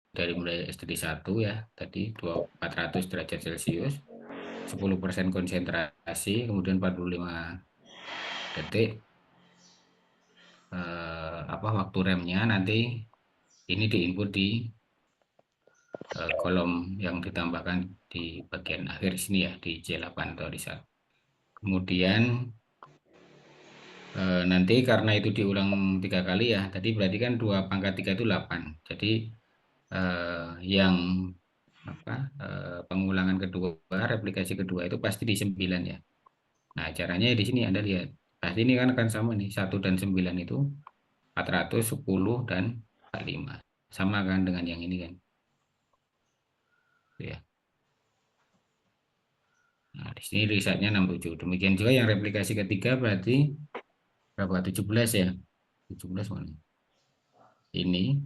dari mulai STD 1 ya, tadi 400 derajat Celcius, 10% konsentrasi, kemudian 45 detik waktu remnya nanti ini diinput di kolom yang ditambahkan di bagian akhir sini ya, di C8 atau di saat. Kemudian nanti karena itu diulang 3 kali ya, tadi berarti kan 2 pangkat 3 itu 8. Jadi yang pengulangan kedua, replikasi kedua itu pasti di 9 ya. Nah, caranya di sini Anda lihat. Pasti ini kan akan sama nih, 1 dan 9 itu 400, 10 dan 45. Sama kan dengan yang ini kan. Ya. Nah, di sini risetnya 67. Demikian juga yang replikasi ketiga berarti berapa? 17 ya. 17 mana? Ini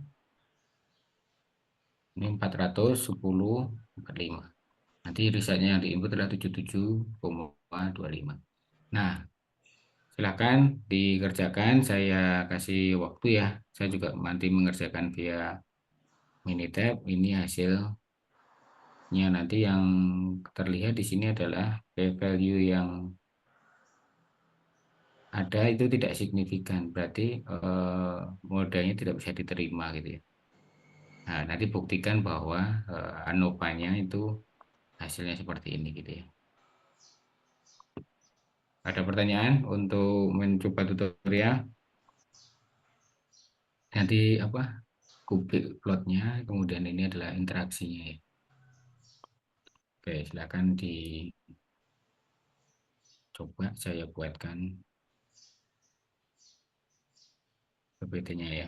400, 10, 45. Nanti risetnya yang diinput adalah 77,25. Nah, silakan dikerjakan. Saya kasih waktu ya. Saya juga nanti mengerjakan via Minitab. Ini hasilnya nanti yang terlihat di sini adalah p-value yang ada itu tidak signifikan. Berarti modalnya tidak bisa diterima gitu ya. Nah, nanti buktikan bahwa ANOVA-nya itu hasilnya seperti ini gitu ya. Ada pertanyaan untuk mencoba tutorial? Nanti kubik plotnya, kemudian ini adalah interaksinya ya. Oke, silakan dicoba saya buatkan PPT-nya ya.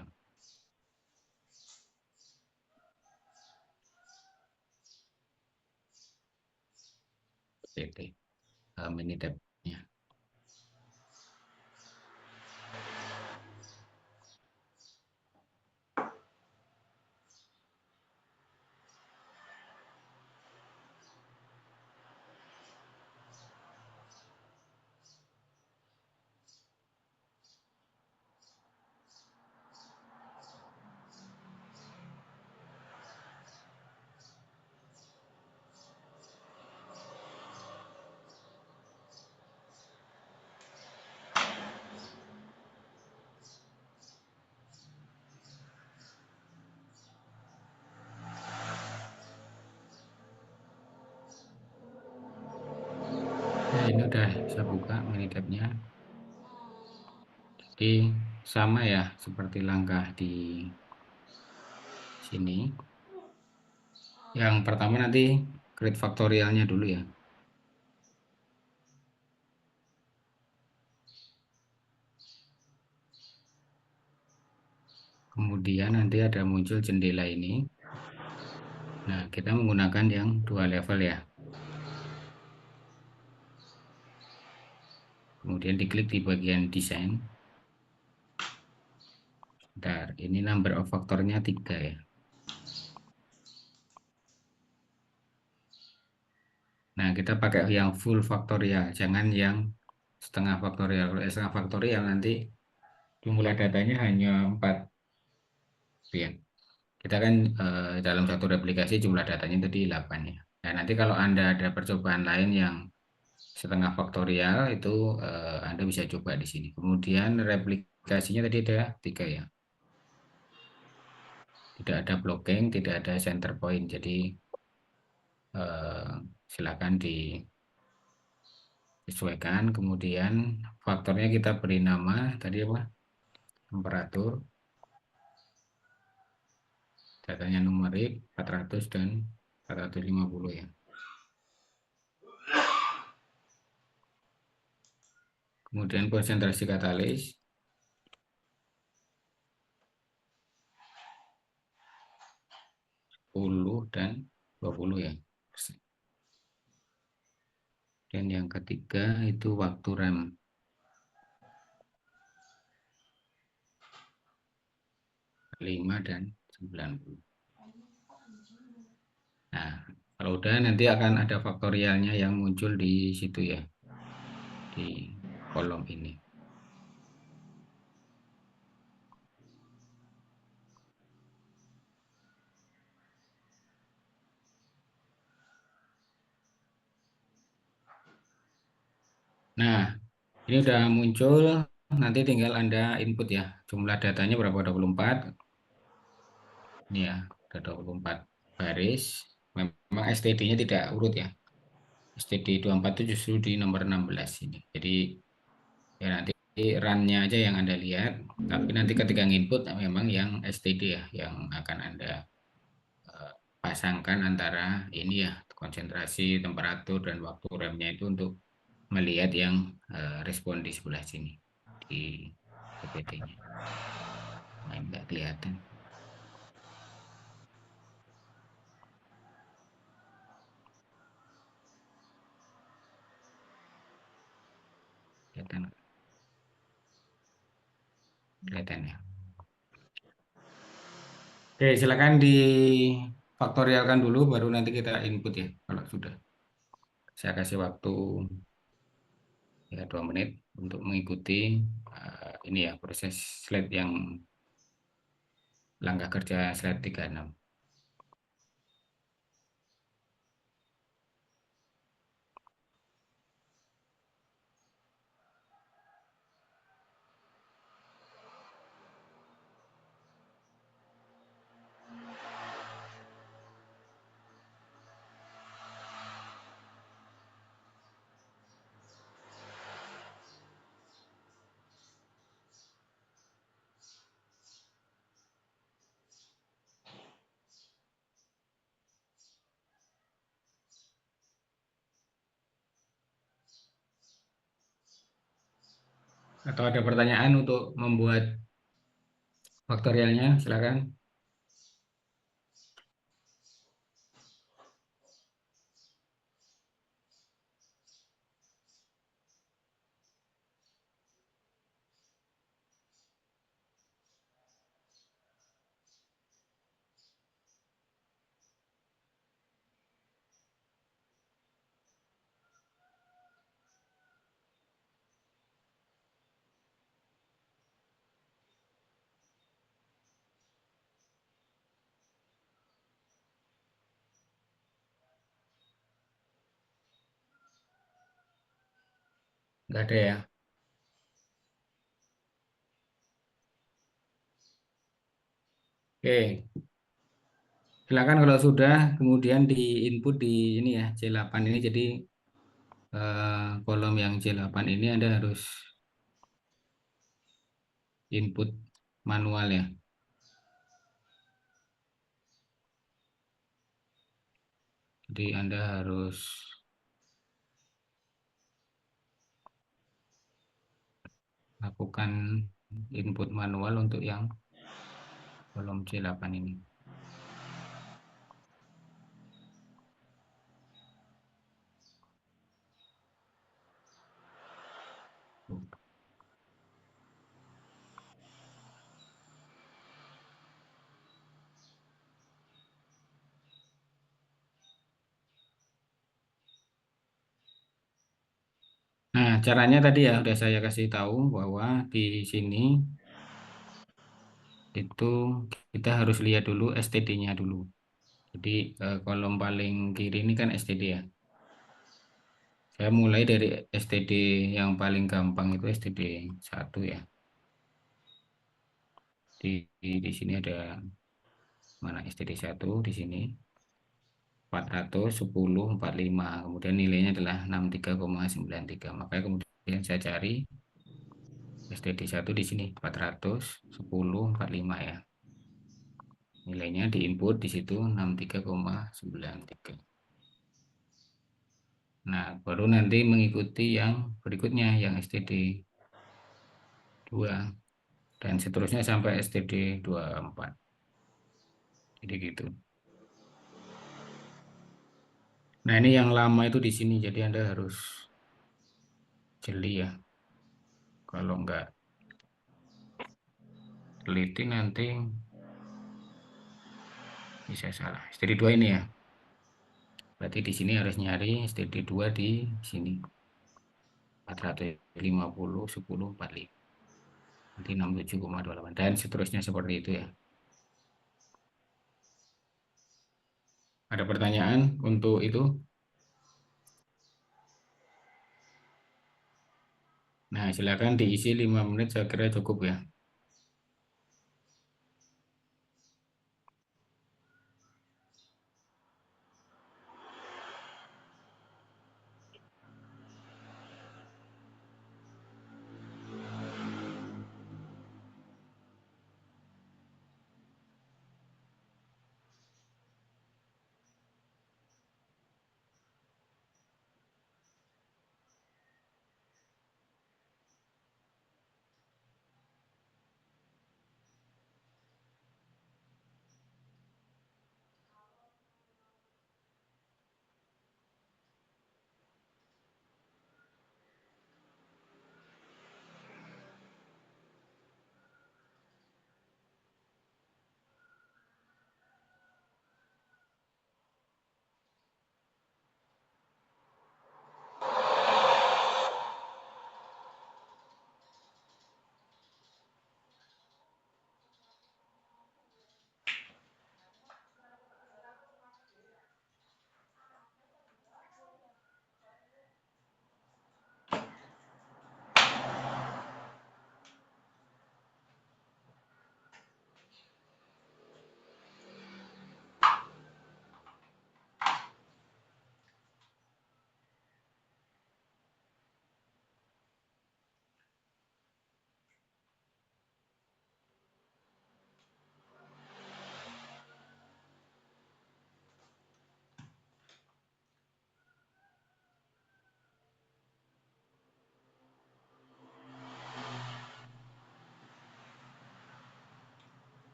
PPT mini tab-nya. Ya, ini udah saya buka mini tab-nya. Jadi sama ya seperti langkah di sini. Yang pertama nanti create faktorialnya dulu ya. Kemudian nanti ada muncul jendela ini. Nah, kita menggunakan yang 2 level ya. Kemudian diklik di bagian desain. Bentar, ini number of faktornya 3 ya. Nah, kita pakai yang full faktorial, jangan yang setengah faktorial. Kalau setengah faktorial nanti jumlah datanya hanya 4. Ya. Kita kan dalam satu replikasi jumlah datanya tadi 8 ya. Nah, nanti kalau Anda ada percobaan lain yang setengah faktorial itu Anda bisa coba di sini. Kemudian replikasinya tadi ada 3 ya. Tidak ada blocking, tidak ada center point. Jadi silakan disesuaikan. Kemudian faktornya kita beri nama tadi apa? Temperatur. Datanya numerik 400 dan 450 ya. Kemudian konsentrasi katalis 10 dan 20 ya. Dan yang ketiga itu waktu rem 5 dan 90. Nah, kalau udah nanti akan ada faktorialnya yang muncul di situ ya, di kolom ini. Nah, ini udah muncul, nanti tinggal Anda input ya. Jumlah datanya berapa? 24. Ini ya, ada 24 baris. Memang STD-nya tidak urut ya. STD 24 itu justru di nomor 16 ini. Jadi ya nanti run-nya aja yang Anda lihat. Tapi nanti ketika input memang yang STD ya, yang akan Anda eh, pasangkan antara ini ya, konsentrasi, temperatur, dan waktu remnya itu untuk melihat yang respon di sebelah sini, di PPT-nya. Nah, ini nggak kelihatan. Kelihatan, kelihatan ya. Oke, silakan di faktorialkan dulu, baru nanti kita input ya. Kalau sudah, saya kasih waktu ya 2 menit untuk mengikuti ini ya proses slide yang langkah kerja slide 36. Atau ada pertanyaan untuk membuat faktorialnya, silakan. Nggak ada ya. Oke, silakan kalau sudah, kemudian di input di ini ya, C8 ini. Jadi kolom yang C8 ini Anda harus input manual ya. Jadi Anda harus lakukan input manual untuk yang kolom C8 ini. Nah, caranya tadi ya udah saya kasih tahu bahwa di sini itu kita harus lihat dulu STD-nya dulu. Jadi kolom paling kiri ini kan STD ya. Saya mulai dari STD yang paling gampang itu STD 1 ya. Di sini ada mana STD 1 di sini 410,45. Kemudian nilainya adalah 63,93. Maka kemudian saya cari STD 1 di sini 410,45 ya. Nilainya diinput di situ 63,93. Nah, baru nanti mengikuti yang berikutnya yang STD 2 dan seterusnya sampai STD 24. Jadi gitu. Nah, ini yang lama itu di sini, jadi Anda harus jeli ya. Kalau nggak teliti nanti bisa salah. STD 2 ini ya. Berarti di sini harus nyari STD 2 di sini. 450, 10, 45. Nanti 67,28 dan seterusnya seperti itu ya. Ada pertanyaan untuk itu? Nah, silakan diisi 5 menit, saya kira cukup ya.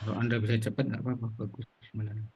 Kalau Anda bisa cepat, nggak apa-apa, bagus sebenarnya.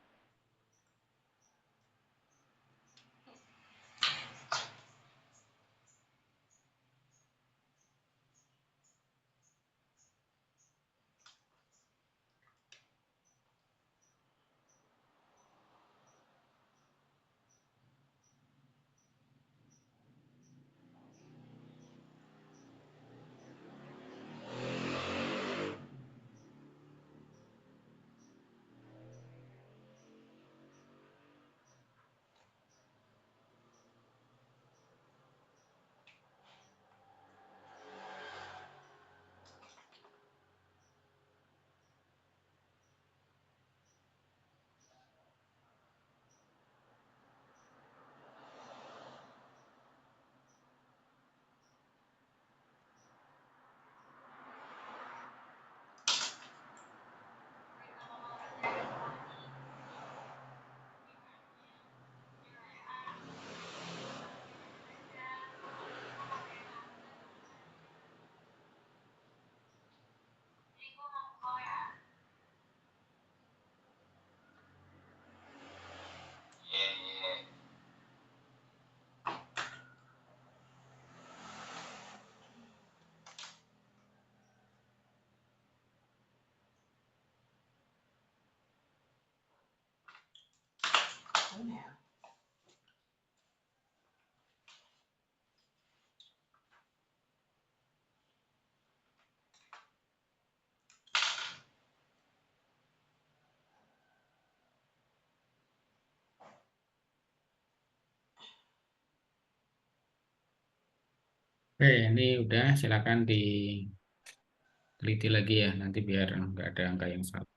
Oke, ini udah silakan diteliti lagi ya, nanti biar nggak ada angka yang salah.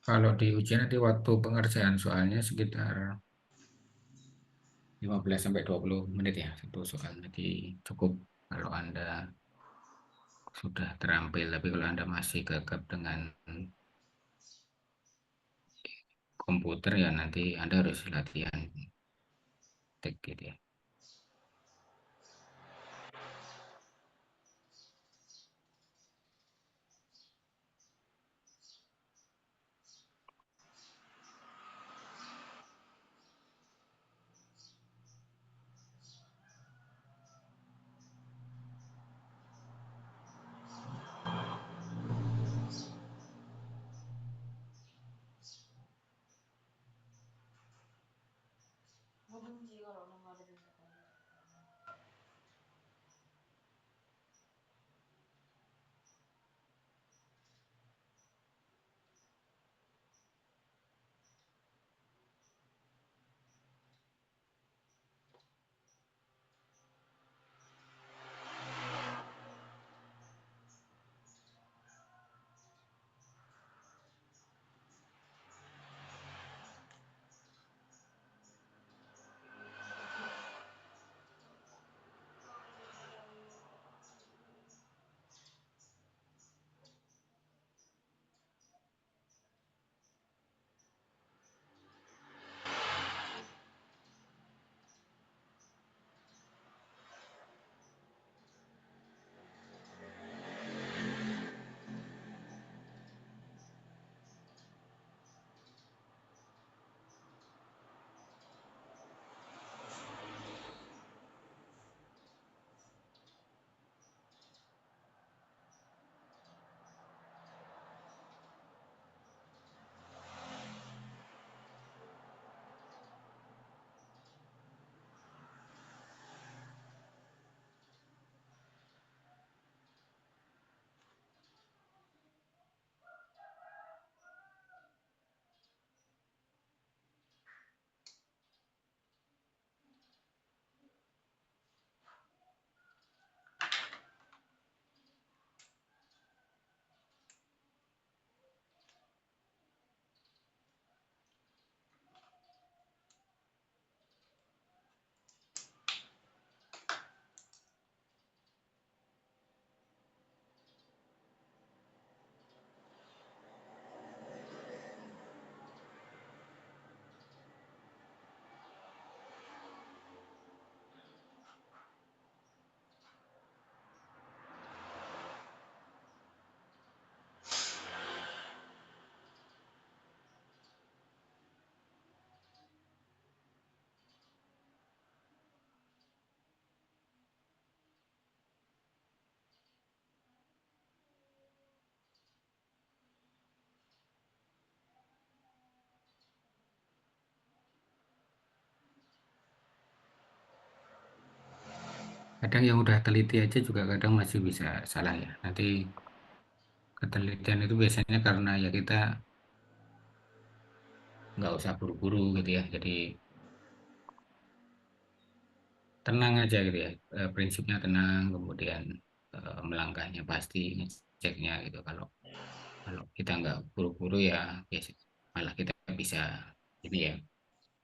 Kalau di ujian nanti waktu pengerjaan soalnya sekitar 15 sampai 20 menit ya satu soal. Jadi cukup kalau Anda sudah terampil, tapi kalau Anda masih gagap dengan komputer ya nanti Anda harus latihan tek gitu ya. Kadang yang udah teliti aja juga kadang masih bisa salah ya. Nanti ketelitian itu biasanya karena ya kita nggak usah buru-buru gitu ya. Jadi tenang aja gitu ya. Prinsipnya tenang, kemudian melangkahnya pasti ngeceknya gitu. Kalau kalau kita nggak buru-buru ya biasa malah kita bisa ini ya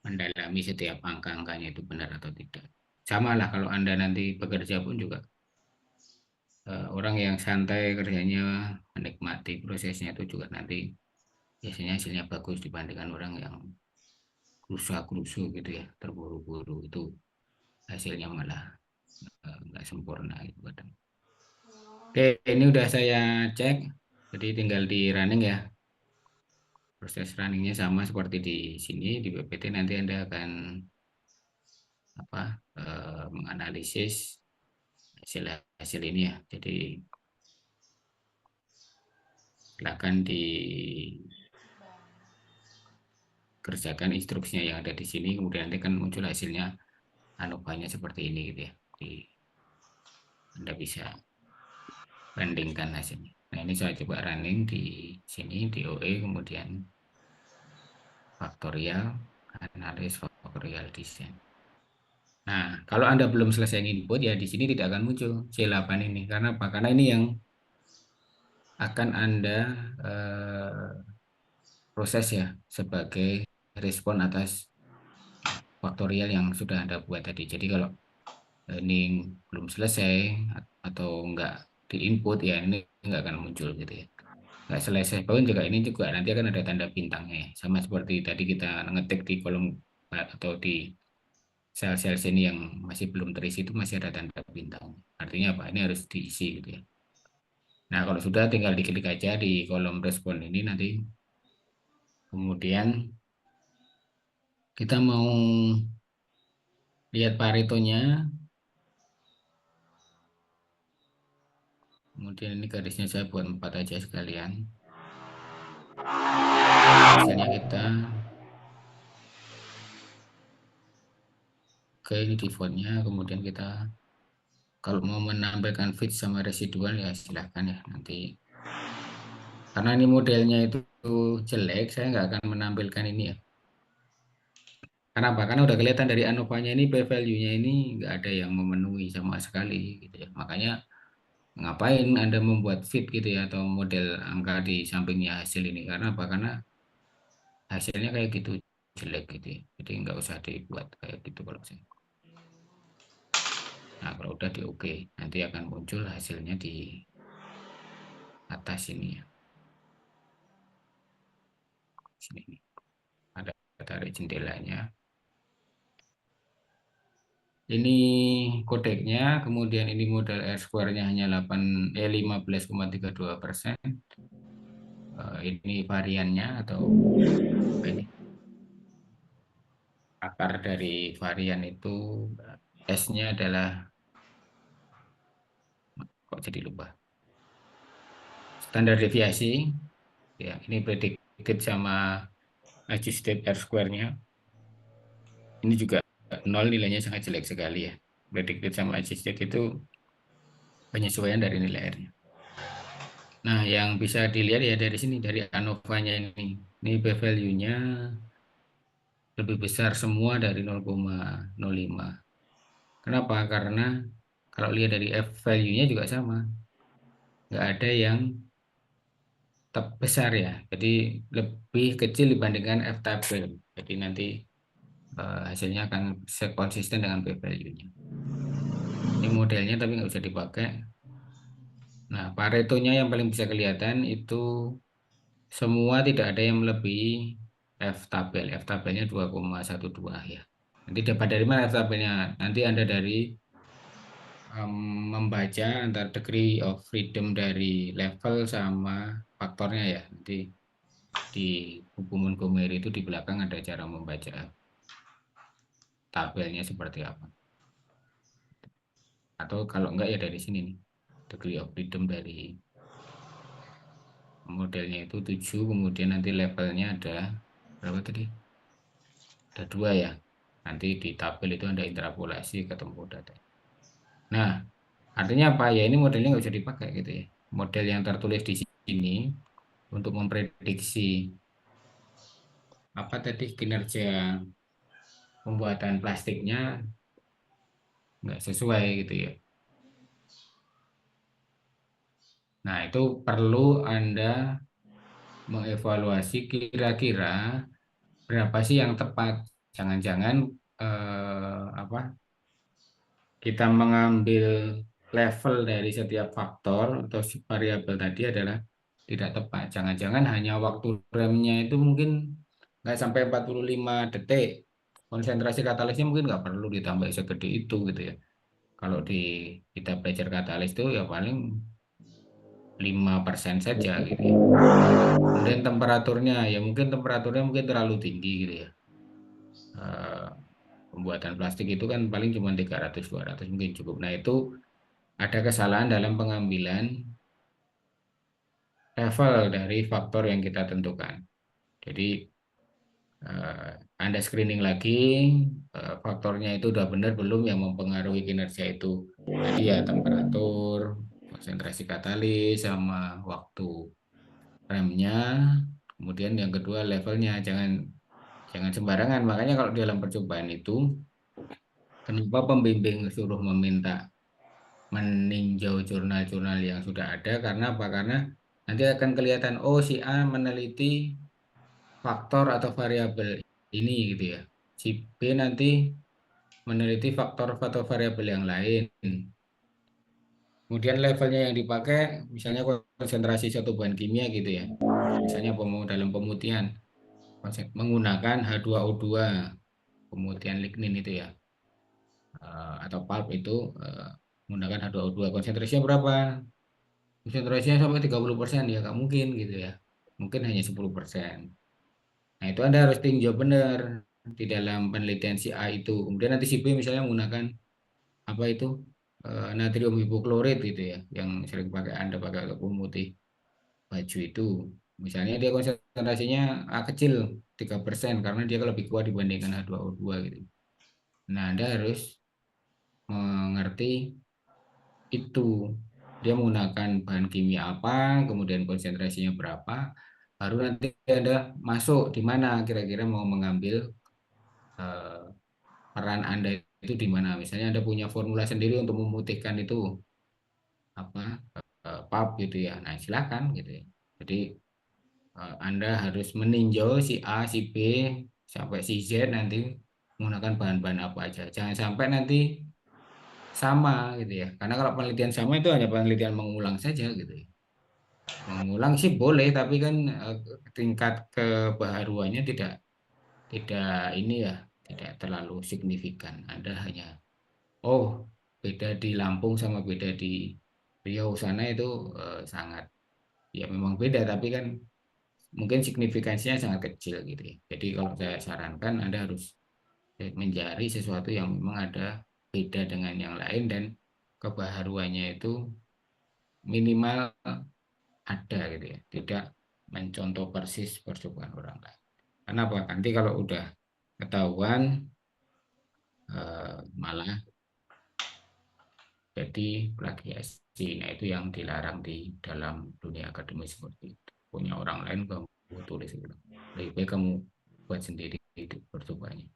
mendalami setiap angka-angkanya itu benar atau tidak. Sama lah kalau Anda nanti bekerja pun juga orang yang santai kerjanya menikmati prosesnya itu juga nanti biasanya hasilnya bagus dibandingkan orang yang rusak-rusu gitu ya, terburu-buru itu hasilnya malah nggak sempurna gitu kadang. Oke, ini udah saya cek, jadi tinggal di running ya. Proses runningnya sama seperti di sini di PPT, nanti Anda akan apa menganalisis hasil hasil ini ya. Jadi silakan dikerjakan instruksinya yang ada di sini, kemudian nanti kan muncul hasilnya ANOVA-nya seperti ini gitu ya. Jadi Anda bisa bandingkan hasilnya. Nah, ini saya coba running di sini di OE, kemudian faktorial, analis faktorial design. Nah, kalau Anda belum selesai input ya di sini tidak akan muncul C8 ini. Karena apa? Karena ini yang akan Anda proses ya sebagai respon atas faktorial yang sudah Anda buat tadi. Jadi kalau ini belum selesai atau enggak di input ya ini enggak akan muncul gitu ya. Nggak selesai pun juga ini juga nanti akan ada tanda bintangnya ya. Sama seperti tadi kita ngetik di kolom atau di sel-sel sini yang masih belum terisi itu masih ada tanda bintang. Artinya apa? Ini harus diisi gitu ya. Nah, kalau sudah tinggal diklik aja di kolom respon ini nanti kemudian kita mau lihat Paretonya. Kemudian ini garisnya saya buat 4 aja sekalian. Hasilnya kita ke ini defaultnya. Kemudian kita kalau mau menampilkan fit sama residual ya silahkan ya nanti. Karena ini modelnya itu jelek, saya nggak akan menampilkan ini ya. Kenapa? Karena udah kelihatan dari ANOVA-nya ini p-value-nya ini nggak ada yang memenuhi sama sekali gitu ya. Makanya ngapain Anda membuat fit gitu ya atau model angka di sampingnya hasil ini? Karena apa? Karena hasilnya kayak gitu jelek gitu ya. Jadi nggak usah dibuat kayak gitu kalau saya. Nah, kalau udah di oke, nanti akan muncul hasilnya di atas ini ya. Sini ada tarik jendelanya. Ini kodeknya, kemudian ini model R-square-nya hanya 15,32%. Ini variannya atau apa ini? Akar dari varian itu S-nya adalah kok jadi lupa. Standar deviasi, ya ini predicted sama adjusted R-square-nya. Ini juga nol, nilainya sangat jelek sekali ya. Predicted sama adjusted itu penyesuaian dari nilai R-nya. Nah, yang bisa dilihat ya dari sini, dari ANOVA-nya ini. Ini p-value-nya lebih besar semua dari 0,05. Kenapa? Karena kalau lihat dari F-value-nya juga sama. Nggak ada yang besar ya. Jadi lebih kecil dibandingkan F-tabel. Jadi nanti hasilnya akan konsisten dengan p-value-nya. Ini modelnya tapi nggak bisa dipakai. Nah, Paretonya yang paling bisa kelihatan itu semua tidak ada yang melebihi F-tabel. F-tabelnya 2,12 ya. Nanti dapat dari mana F-tabelnya? Nanti Anda dari membaca antara degree of freedom dari level sama faktornya ya. Nanti di buku Montgomery itu di belakang ada cara membaca tabelnya seperti apa. Atau kalau enggak ya dari sini nih. Degree of freedom dari modelnya itu 7, kemudian nanti levelnya ada berapa tadi? Ada 2 ya. Nanti di tabel itu ada interpolasi ketemu data. Nah, artinya apa ya? Ini modelnya nggak bisa dipakai gitu ya. Model yang tertulis di sini untuk memprediksi apa tadi kinerja pembuatan plastiknya nggak sesuai gitu ya. Nah, itu perlu Anda mengevaluasi kira-kira berapa sih yang tepat. Jangan-jangan apa kita mengambil level dari setiap faktor atau variabel tadi adalah tidak tepat. Jangan-jangan hanya waktu remnya itu mungkin nggak sampai 45 detik. Konsentrasi katalisnya mungkin nggak perlu ditambah segede itu gitu ya. Kalau kita belajar katalis itu ya paling 5% saja gitu ya. Kemudian temperaturnya ya mungkin temperaturnya mungkin terlalu tinggi gitu ya. Eh, Pembuatan plastik itu kan paling cuma 300-200 mungkin cukup. Nah, itu ada kesalahan dalam pengambilan level dari faktor yang kita tentukan. Jadi eh, Anda screening lagi faktornya itu udah benar belum yang mempengaruhi kinerja itu. Tadi ya temperatur, konsentrasi katalis sama waktu remnya. Kemudian yang kedua levelnya jangan jangan sembarangan. Makanya kalau dalam percobaan itu kenapa pembimbing suruh meninjau jurnal-jurnal yang sudah ada karena apa? Karena nanti akan kelihatan oh si A meneliti faktor atau variabel ini gitu ya. Si B nanti meneliti faktor atau variabel yang lain. Kemudian levelnya yang dipakai misalnya konsentrasi satu bahan kimia gitu ya. Misalnya dalam pemutihan menggunakan H2O2 pemutihan lignin itu ya. Atau pulp itu eh, menggunakan H2O2 konsentrasinya berapa? Konsentrasinya sampai 30% ya nggak mungkin gitu ya. Mungkin hanya 10%. Nah itu Anda harus tinjau benar di dalam penelitian si A itu. Kemudian nanti si B misalnya menggunakan apa itu natrium hipoklorit gitu ya, yang sering Anda pakai untuk pemutih baju itu. Misalnya dia konsentrasinya A kecil 3% karena dia lebih kuat dibandingkan H2O2 gitu. Nah Anda harus mengerti itu dia menggunakan bahan kimia apa, kemudian konsentrasinya berapa, baru nanti Anda masuk di mana kira-kira mau mengambil eh, peran Anda itu di mana. Misalnya Anda punya formula sendiri untuk memutihkan itu apa pulp gitu ya. Nah, silakan gitu ya. Jadi Anda harus meninjau si A, si B sampai si Z nanti menggunakan bahan-bahan apa aja. Jangan sampai nanti sama gitu ya. Karena kalau penelitian sama itu hanya penelitian mengulang saja gitu ya. Mengulang sih boleh, tapi kan tingkat kebaharuannya tidak tidak ini ya, tidak terlalu signifikan. Anda hanya oh beda di Lampung sama beda di Riau sana itu sangat ya memang beda, tapi kan mungkin signifikansinya sangat kecil gitu ya. Jadi kalau saya sarankan Anda harus mencari sesuatu yang memang ada beda dengan yang lain dan kebaharuannya itu minimal ada gitu ya, tidak mencontoh persis percobaan orang lain. Kenapa? Nanti kalau udah ketahuan malah jadi plagiasi. Nah itu yang dilarang di dalam dunia akademis seperti itu. Punya orang lain kamu tulis itu. Lebih baik kamu buat sendiri itu percobaannya.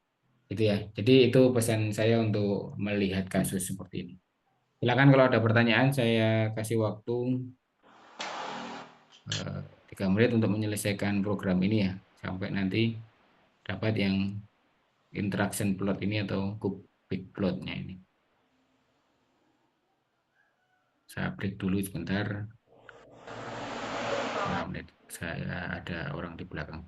Itu ya. Jadi itu pesan saya untuk melihat kasus seperti ini. Silakan kalau ada pertanyaan saya kasih waktu 3 menit untuk menyelesaikan program ini ya. Sampai nanti dapat yang interaction plot ini atau kubik plotnya ini. Saya break dulu sebentar. 5 menit. Saya ada orang di belakang.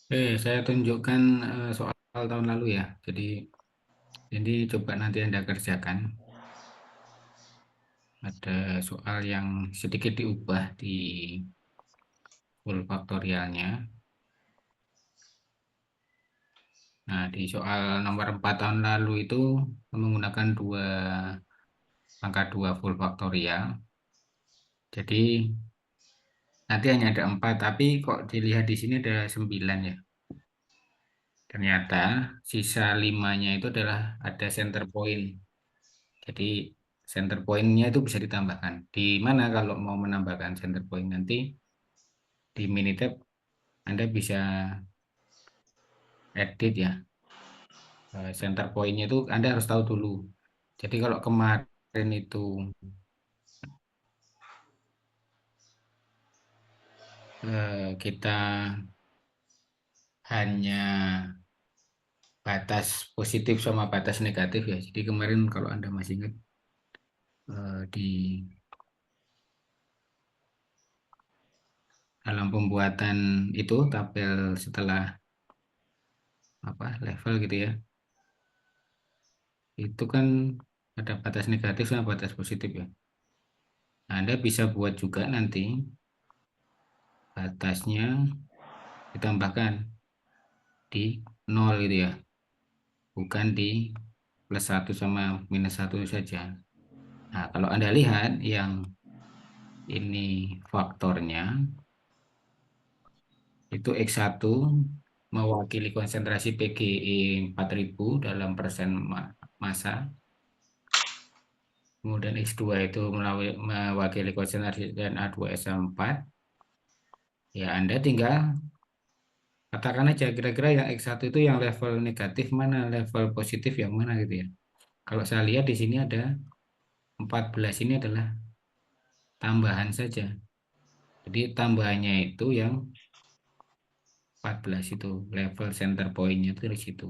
Saya tunjukkan soal tahun lalu ya. Jadi coba nanti Anda kerjakan. Ada soal yang sedikit diubah di full faktorialnya. Nah, di soal nomor 4 tahun lalu itu menggunakan angka 2 full faktorial. Jadi nanti hanya ada 4, tapi kok dilihat di sini ada 9 ya. Ternyata sisa 5-nya itu adalah ada center point. Jadi center point-nya itu bisa ditambahkan. Di mana kalau mau menambahkan center point nanti di Minitab Anda bisa edit ya. Center point-nya itu Anda harus tahu dulu. Jadi kalau kemarin itu kita hanya batas positif sama batas negatif ya. Jadi kemarin kalau Anda masih ingat di dalam pembuatan itu tabel setelah apa level gitu ya, itu kan ada batas negatif sama batas positif ya. Nah, Anda bisa buat juga nanti batasnya ditambahkan di nol gitu ya, bukan di plus satu sama minus satu saja. Nah, kalau Anda lihat yang ini faktornya, itu X1 mewakili konsentrasi PGE 4000 dalam persen massa. Kemudian X2 itu mewakili konsentrasi Na2SO4. Ya, Anda tinggal katakan aja kira-kira yang X1 itu yang level negatif mana, level positif yang mana gitu ya. Kalau saya lihat di sini ada 14 ini adalah tambahan saja. Jadi tambahannya itu yang 14 itu level center point-nya itu dari situ.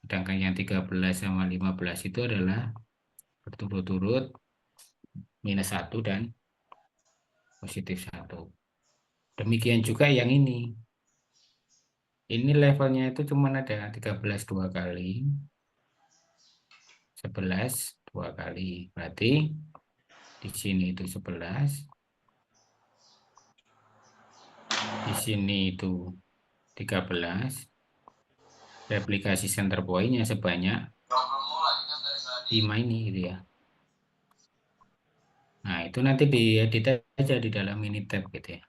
Sedangkan yang 13 sama 15 itu adalah berturut-turut minus satu dan positif satu. Demikian juga yang ini. Ini levelnya itu cuma ada 13 dua kali, 11 dua kali. Berarti di sini itu 11, di sini itu 13. Replikasi center point-nya sebanyak 5 ini gitu ya. Nah, itu nanti diedit aja di dalam Minitab gitu ya.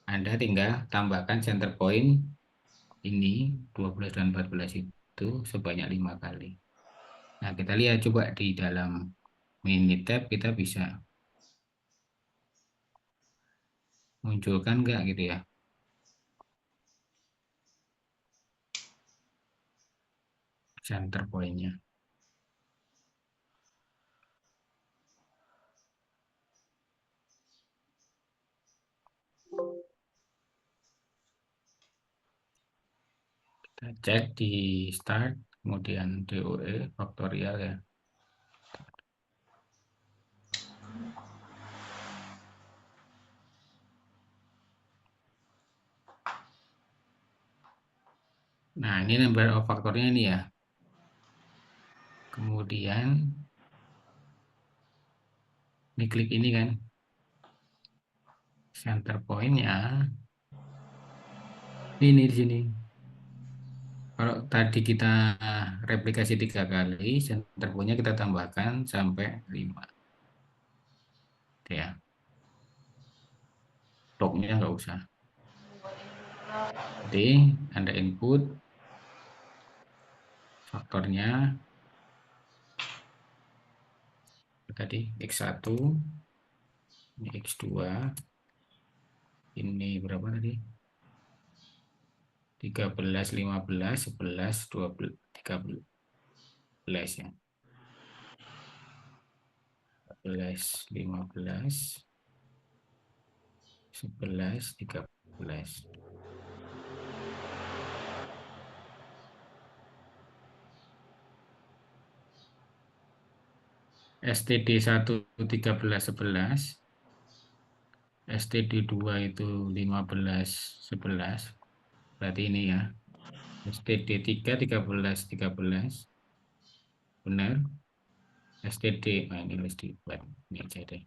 Anda tinggal tambahkan center point ini 12 dan 14 itu sebanyak 5 kali. Nah, kita lihat coba di dalam Minitab kita bisa munculkan nggak gitu ya center point-nya. Kita cek di start, kemudian DOE faktorial ya. Nah, ini number of faktornya ini ya. Kemudian ini klik ini kan, center point-nya ini di sini. Kalau tadi kita replikasi 3 kali, center point-nya kita tambahkan sampai 5. Ya, log-nya nggak usah. Jadi, Anda input faktornya tadi X1, ini X2, ini berapa tadi? 13, 15, 11, 12, 13 ya. 14, 15, 11, 13. STD 1 13, 11, STD 2 itu 15, 11. Berarti ini ya. STD 3, 13, 13. Benar. STD, nah ini harus dibuat. Ini aja deh.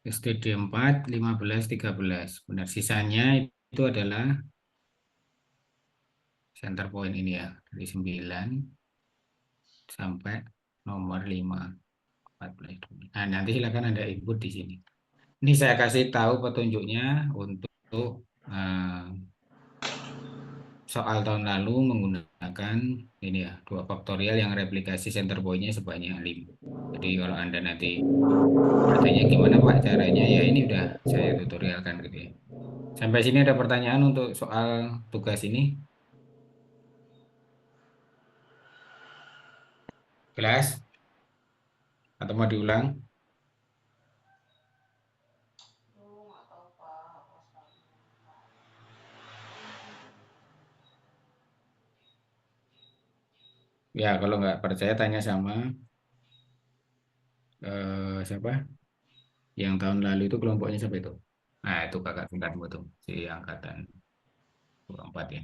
STD 4, 15, 13. Benar, sisanya itu adalah center point ini ya. Dari 9 sampai nomor 5, 14. Nah, nanti silakan Anda input di sini. Ini saya kasih tahu petunjuknya untuk eh, soal tahun lalu menggunakan ini ya, 2 faktorial yang replikasi center point-nya sebanyak 5. Jadi kalau Anda nanti bertanya gimana Pak caranya, ya ini udah saya tutorialkan gitu ya. Sampai sini ada pertanyaan untuk soal tugas ini? Jelas? Atau mau diulang? Ya, kalau nggak percaya tanya sama siapa? Yang tahun lalu itu kelompoknya siapa itu? Nah, itu kakak tingkatmu tuh, si angkatan 4 ya.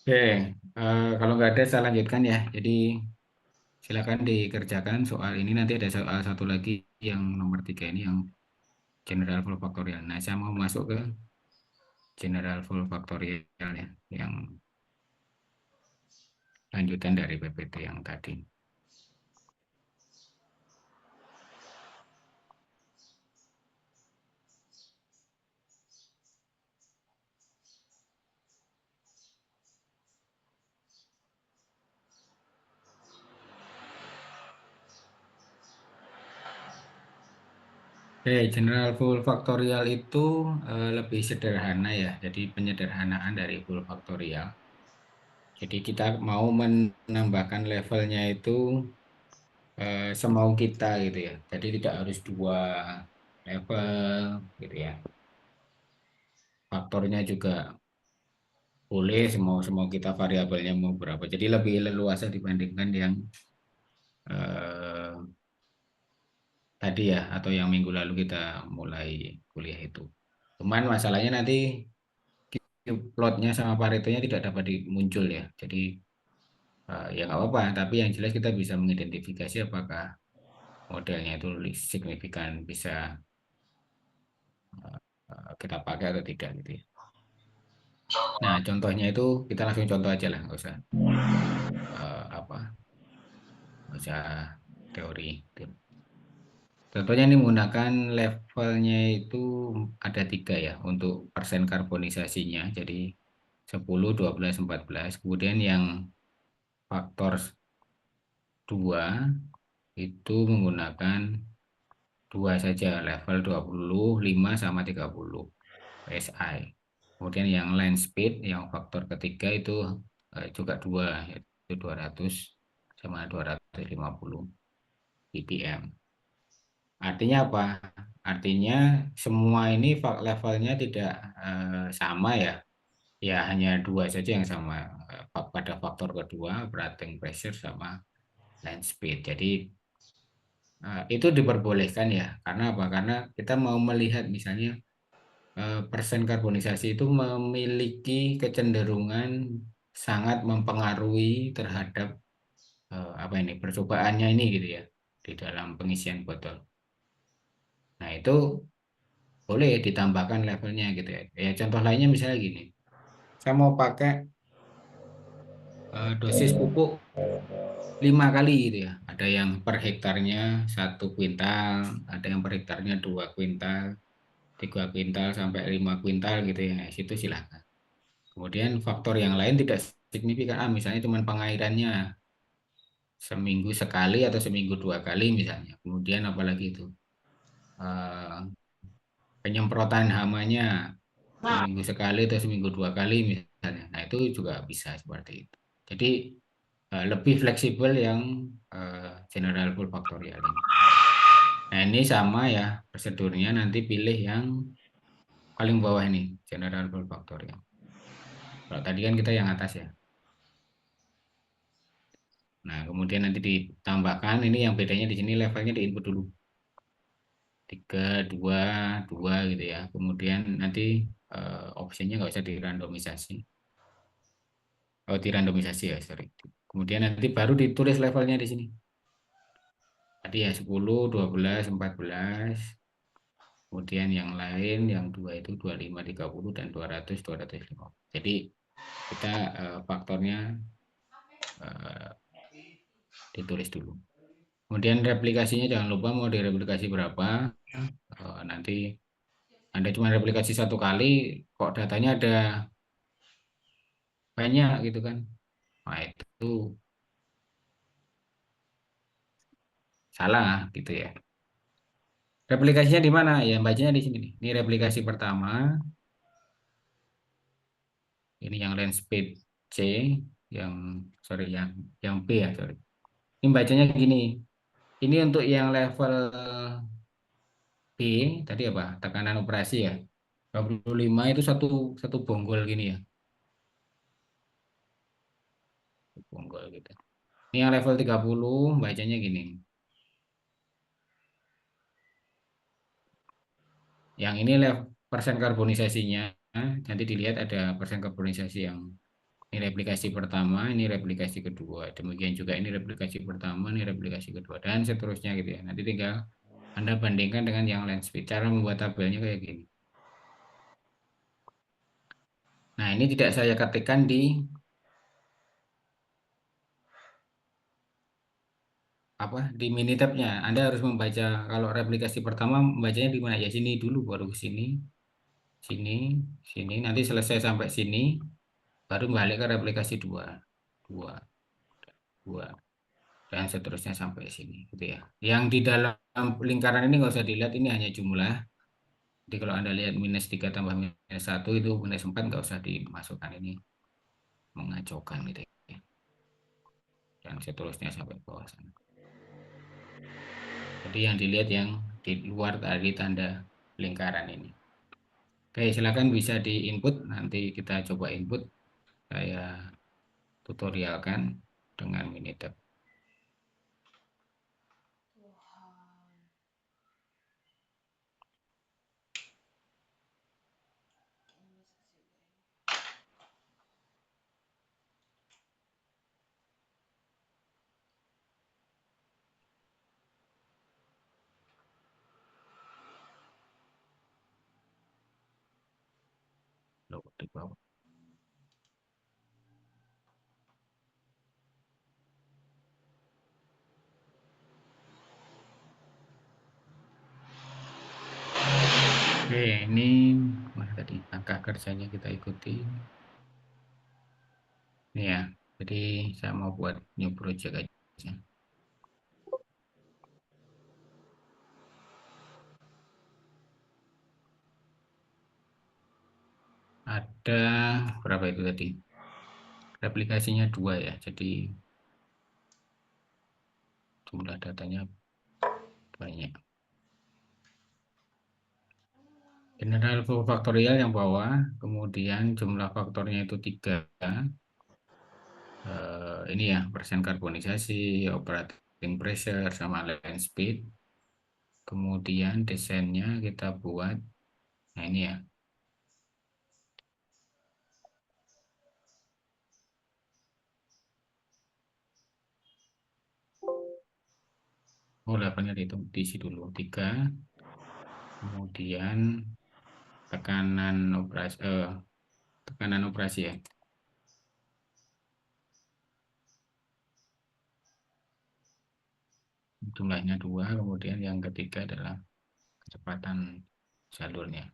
Oke, kalau nggak ada saya lanjutkan ya. Jadi silakan dikerjakan soal ini. Nanti ada soal satu lagi yang nomor 3 ini yang general full factorial. Nah, saya mau masuk ke general full factorial ya, yang lanjutan dari PPT yang tadi. Oke, general full factorial itu lebih sederhana ya. Jadi penyederhanaan dari full factorial. Jadi kita mau menambahkan levelnya itu semau kita gitu ya. Jadi tidak harus dua level gitu ya. Faktornya juga boleh semau semau kita variabelnya mau berapa. Jadi lebih leluasa dibandingkan yang eh, tadi ya atau yang minggu lalu kita mulai kuliah itu. Cuman masalahnya nanti plotnya sama Paretonya tidak dapat muncul ya. Jadi ya nggak apa-apa. Tapi yang jelas kita bisa mengidentifikasi apakah modelnya itu signifikan bisa kita pakai atau tidak gitu ya. Nah, contohnya itu kita langsung contoh aja lah, nggak usah apa, nggak usah teori. Contohnya ini menggunakan levelnya itu ada 3 ya untuk persen karbonisasinya. Jadi 10, 12, 14. Kemudian yang faktor 2 itu menggunakan 2 saja, level 25 sama 30 PSI. Kemudian yang line speed, yang faktor ketiga itu juga 2, yaitu 200 sama 250 ppm. Artinya apa? Artinya semua ini levelnya tidak sama ya. Ya hanya 2 saja yang sama pada faktor kedua, operating pressure sama line speed. Jadi itu diperbolehkan ya. Karena apa? Karena kita mau melihat misalnya persen karbonisasi itu memiliki kecenderungan sangat mempengaruhi terhadap apa ini percobaannya ini gitu ya di dalam pengisian botol. Nah itu boleh ditambahkan levelnya gitu ya. Ya contoh lainnya misalnya gini, saya mau pakai dosis pupuk 5 kali gitu ya. Ada yang per hektarnya 1 kuintal, ada yang per hektarnya 2 kuintal, 3 kuintal sampai 5 kuintal gitu ya. Nah, situ silahkan. Kemudian faktor yang lain tidak signifikan. Misalnya cuma pengairannya seminggu sekali atau seminggu 2 kali misalnya. Kemudian apalagi itu eh, penyemprotan hamanya seminggu sekali atau seminggu 2 kali misalnya. Nah itu juga bisa seperti itu. Jadi lebih fleksibel yang general full factorial ini. Nah ini sama ya prosedurnya nanti pilih yang paling bawah ini general full factorial. Kalau tadi kan kita yang atas ya. Nah kemudian nanti ditambahkan ini yang bedanya di sini levelnya di input dulu 3, 2, 2 gitu ya. Kemudian nanti opsinya nggak usah dirandomisasi. Oh, dirandomisasi ya, sorry. Kemudian nanti baru ditulis levelnya di sini. Tadi ya 10, 12, 14. Kemudian yang lain, yang dua itu 25, 30, dan 200, 250. Jadi kita faktornya eh, ditulis dulu. Kemudian replikasinya jangan lupa mau direplikasi berapa. Nanti Anda cuma replikasi 1 kali, kok datanya ada banyak gitu kan. Nah itu salah gitu ya. Replikasinya di mana? Ya bacanya di sini nih. Ini replikasi pertama, ini yang land speed C, yang sorry yang B ya sorry. Ini bacanya gini. Ini untuk yang level B tadi apa? Tekanan operasi ya. 25 itu satu satu bonggol gini ya. Satu bonggol gitu. Ini yang level 30 bacanya gini. Yang ini persen karbonisasinya. Nanti dilihat ada persen karbonisasi yang ini replikasi pertama, ini replikasi kedua. Demikian juga ini replikasi pertama, ini replikasi kedua dan seterusnya gitu ya. Nanti tinggal Anda bandingkan dengan yang land speed. Cara membuat tabelnya kayak gini. Nah, ini tidak saya ketikkan di apa di Minitab-nya. Anda harus membaca kalau replikasi pertama membacanya di mana? Ya sini dulu baru ke sini, sini, sini. Nanti selesai sampai sini baru balik ke replikasi dua, dua, dua dan seterusnya sampai sini gitu ya. Yang di dalam lingkaran ini nggak usah dilihat, ini hanya jumlah. Jadi kalau Anda lihat minus 3 tambah minus 1 itu minus 4 nggak usah dimasukkan, ini mengacaukan gitu ya. Dan seterusnya sampai bawah sana. Jadi yang dilihat yang di luar dari tanda lingkaran ini. Oke, silakan bisa di input. Nanti kita coba input. Saya tutorialkan dengan Minitab. Loh, di bawah. Oke, ini mana tadi langkah kerjanya kita ikuti. Ini ya. Jadi saya mau buat new project aja. Ada berapa itu tadi? Replikasinya dua ya. Jadi jumlah datanya banyak. General faktorial yang bawah, kemudian jumlah faktornya itu 3. Ini ya, persen karbonisasi, operating pressure, sama land speed. Kemudian desainnya kita buat, nah ini ya. Oh, 8 itu diisi dulu. 3, kemudian tekanan operasi, tekanan operasi ya. Jumlahnya 2, kemudian yang ketiga adalah kecepatan jalurnya.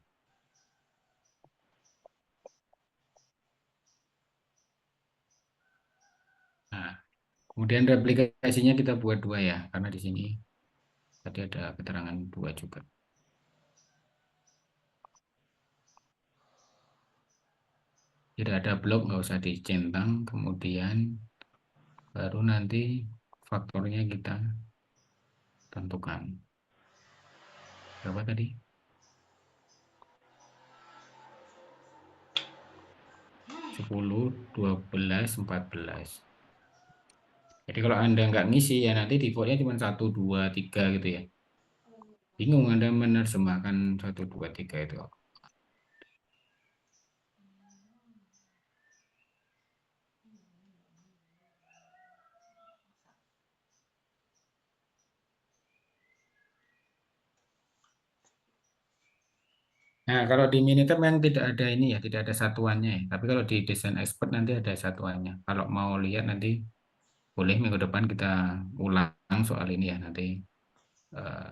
Nah, kemudian replikasinya kita buat 2 ya, karena di sini tadi ada keterangan 2 juga. Tidak ada blok, nggak usah dicentang, kemudian baru nanti faktornya kita tentukan. Berapa tadi? 10, 12, 14. Jadi kalau Anda nggak ngisi ya nanti defaultnya cuma 1, 2, 3 gitu ya. Bingung Anda menerjemahkan 1, 2, 3 itu. Nah, kalau di Minitab memang tidak ada ini ya, tidak ada satuannya ya. Tapi kalau di desain expert nanti ada satuannya. Kalau mau lihat nanti boleh minggu depan kita ulang soal ini ya. Nanti eh,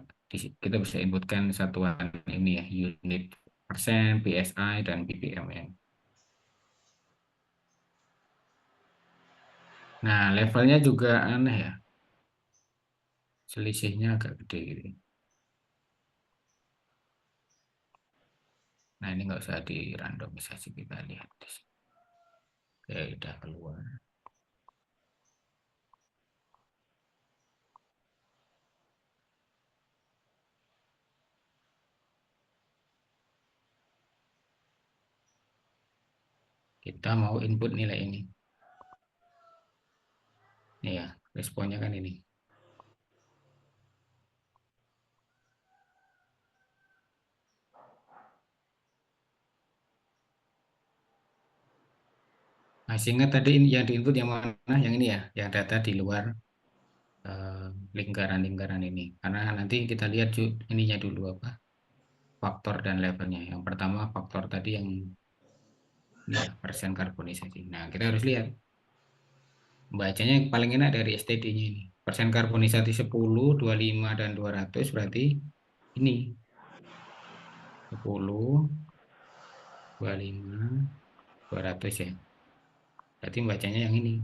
kita bisa inputkan satuan ini ya, unit persen, PSI, dan ppm ya. Nah, levelnya juga aneh ya. selisihnya agak gede gitu. Nah ini nggak usah di randomisasi, kita lihat di sini. Oke, udah keluar. Kita mau input nilai ini. Ini ya, responnya kan ini. Masih ingat tadi yang di input yang mana? Yang ini ya, yang data di luar eh, lingkaran-lingkaran ini. Karena nanti kita lihat ininya dulu apa? Faktor dan levelnya. Yang pertama faktor tadi yang ini ya, persen karbonisasi. Nah, kita harus lihat. Bacanya yang paling enak dari STD-nya ini. Persen karbonisasi 10, 25, dan 200 berarti ini 10, 25, 200 ya. Berarti bacanya yang ini.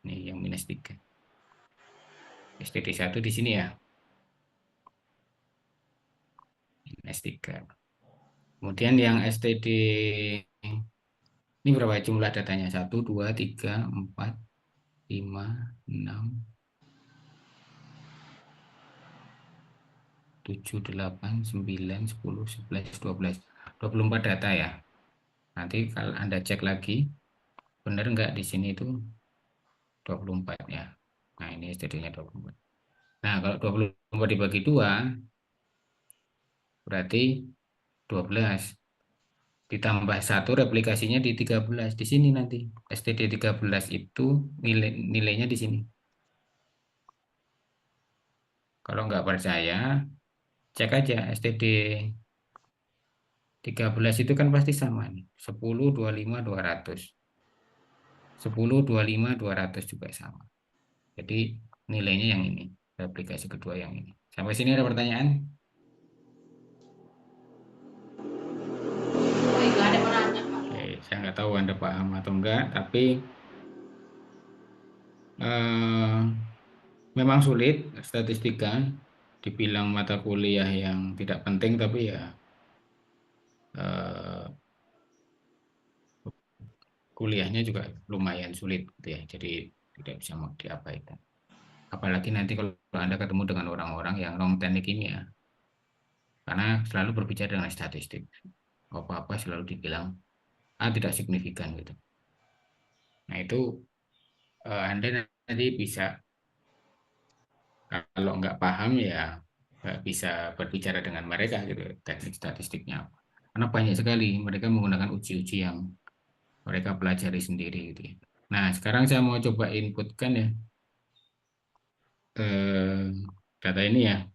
Ini yang minus 3. STD 1 di sini ya. Minus 3. Kemudian yang STD ini berapa jumlah datanya? 1, 2, 3, 4, 5, 6, 7, 8, 9, 10, 11, 12. 24 data ya. Nanti kalau Anda cek lagi, benar nggak di sini itu 24 ya. Nah, ini STD-nya 24. Nah, kalau 24 dibagi 2, berarti 12. Ditambah 1 replikasinya di 13. Di sini nanti. STD 13 itu nilainya di sini. Kalau nggak percaya, cek aja STD 13 itu kan pasti sama nih. 10, 25, 200. 10, 25, 200 juga sama. Jadi nilainya yang ini. Replikasi kedua yang ini. Sampai sini ada pertanyaan? Oke, saya nggak tahu Anda paham atau enggak, tapi eh, memang sulit statistika. Dibilang mata kuliah yang tidak penting, tapi ya eh, kuliahnya juga lumayan sulit gitu ya. Jadi tidak bisa mau diabaikan. Apalagi nanti kalau Anda ketemu dengan orang-orang yang non teknik kimia, karena selalu berbicara dengan statistik. Apa-apa selalu dibilang tidak signifikan gitu. Nah itu Anda nanti bisa, kalau nggak paham ya nggak bisa berbicara dengan mereka gitu teknik statistiknya apa. Karena banyak sekali mereka menggunakan uji-uji yang mereka pelajari sendiri gitu ya. Nah sekarang saya mau coba inputkan ya eh, data ini ya,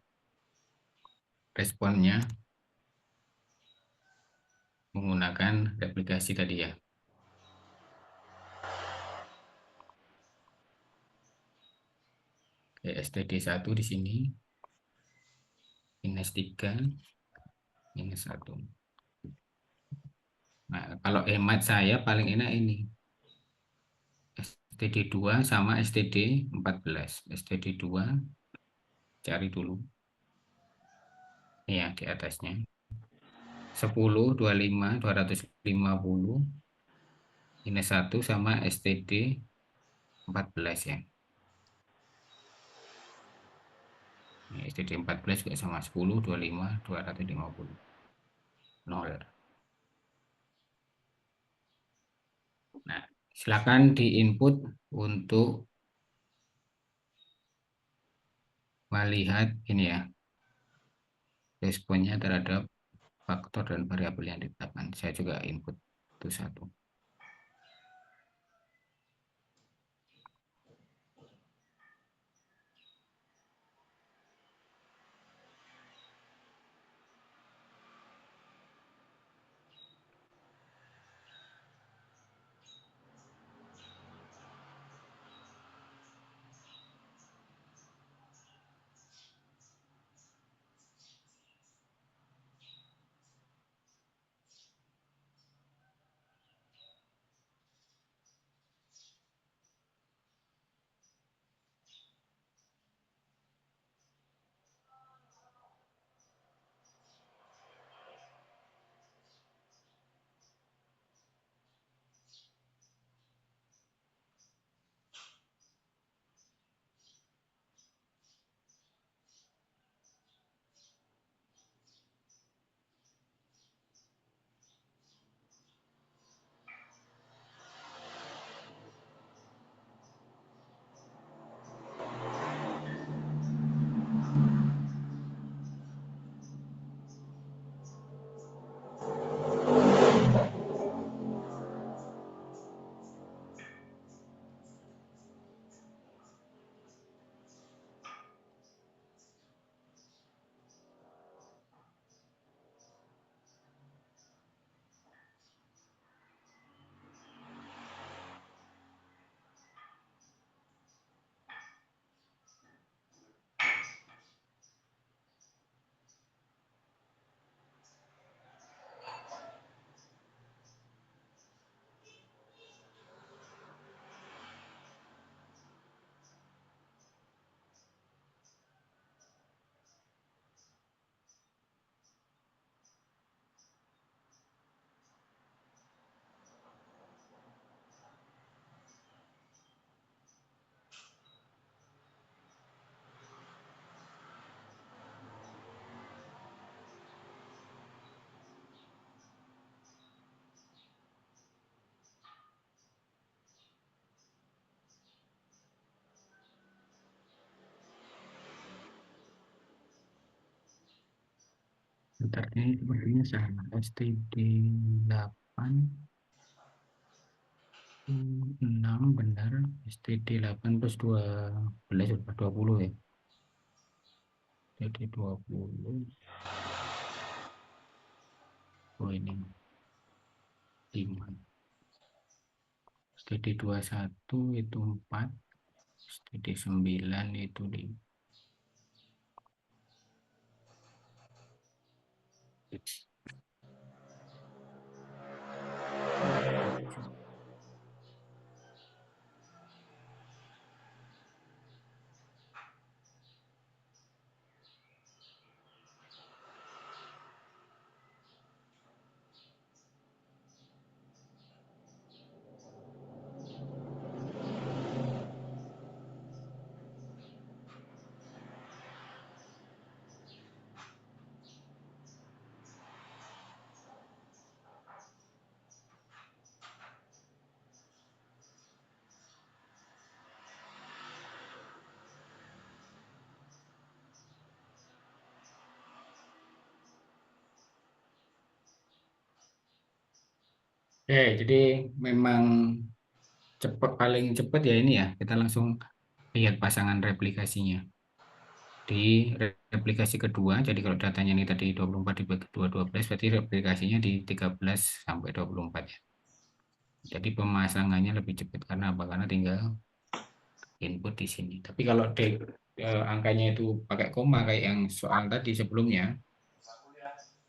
responnya menggunakan replikasi tadi ya. STD 1 di sini minus 3 minus 1. Nah kalau hemat saya paling enak ini STD 2 sama STD 14. STD 2 cari dulu ya di atasnya. 10, 25, 250 minus 1 sama STD 14 ya. Ini STD 14 juga sama 10, 25, 250. 0. Nah, silakan diinput untuk melihat ini ya, responnya terhadap faktor dan variabel yang ditetapkan. Saya juga input itu 1. Bentarnya sepertinya sama. STD 8, 6 benar. STD 8 plus 12 berapa? 20 ya. Jadi 20. Oh ini 5. STD 21 itu 4. STD 9 itu 5. Jadi memang cepat, paling cepat ya ini ya. Kita langsung lihat pasangan replikasinya. Di replikasi kedua, jadi kalau datanya ini tadi 24 dibagi 2, 12, berarti replikasinya di 13 sampai 24 ya. Jadi pemasangannya lebih cepat karena apa? Karena tinggal input di sini. Tapi kalau angkanya itu pakai koma kayak yang soal tadi sebelumnya,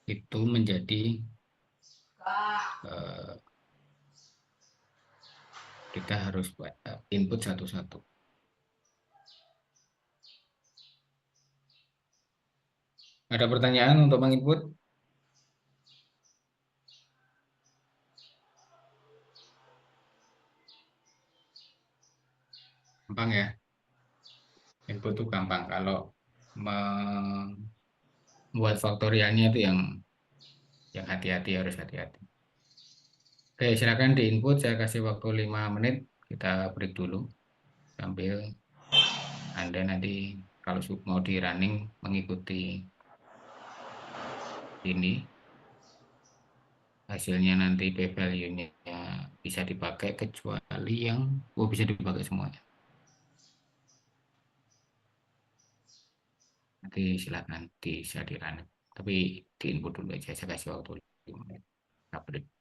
itu menjadi eh, kita harus buat input satu-satu. Ada pertanyaan untuk menginput? Gampang ya. Input itu gampang. Kalau membuat faktorialnya itu yang hati-hati, harus hati-hati. Oke, silakan di input. Saya kasih waktu 5 menit. Kita break dulu sambil Anda nanti kalau mau di running mengikuti ini, hasilnya nanti p-value-nya bisa dipakai kecuali yang bisa dipakai semuanya. Nanti silakan bisa di running. Tapi di input dulu aja. Saya kasih waktu 5 menit. Kita break.